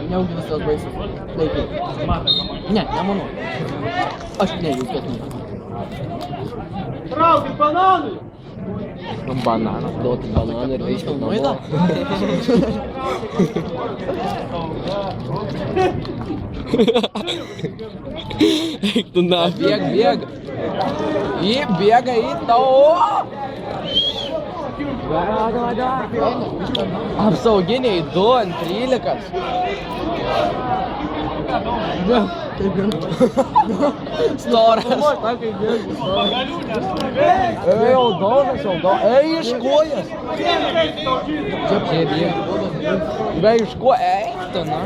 Nejaugi visas baisas. Laikai. Ne, nemanau. Aš nejaugi. Traukit bananui! Bananą. Duoti bananą ir važiuoti namo. Nueina. Eik tu na. Bėg. Bėga į tau. Apsauginiai 2 ant 13. Storas. Jau daužas. Iš kojas. Čia bėga. Be iš ko eiktų, na?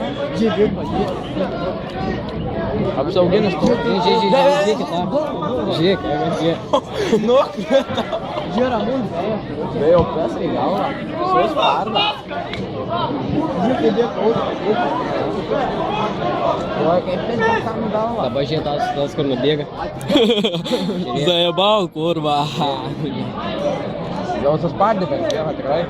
Apsauginis toks. Žiūrėkit, na. Žiūrėk, jie. Nu, žiūrė, mums. Be jau pesai galva. Sus parna. Oi, kaip pėdė kam galva. Dabar žiūrėk tas, kur nubėga. Zajebal, kurva. Jau suspardė per vieną tikrai.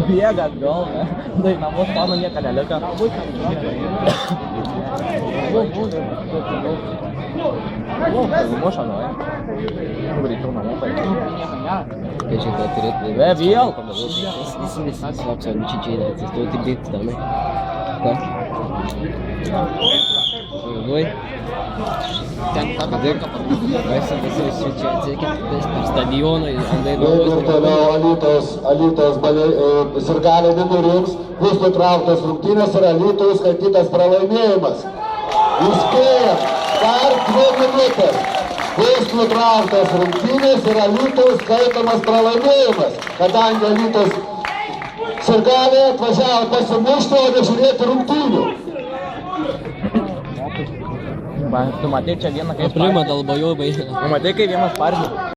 Bėga atgal, ne? Tai namus mano nieko nelika. Muša, nu, greičiau namo paėmė. Kai čia tai turėtų... Be, vėl. Visi absoliučiai čia yra. Tu tik bėgti tenai. Ką? Vai. Visi čia atsiekia per stadioną. Ir toliau Alytaus sirgaliai nenurims, bus nutrauktos rungtynės ir Alytaus skaitytas pralaimėjimas. Įspėjam, dar 2 minutės. Bus nutrauktos rungtynės ir Alytaus skaitomas pralaimėjimas, kadangi Alytaus sirgaliai atvažiavo pasimušti, o nežiūrėti rungtynių. Tu matei čia vieną kaip Prima dalbajobai. Matai, kai vienas pardė.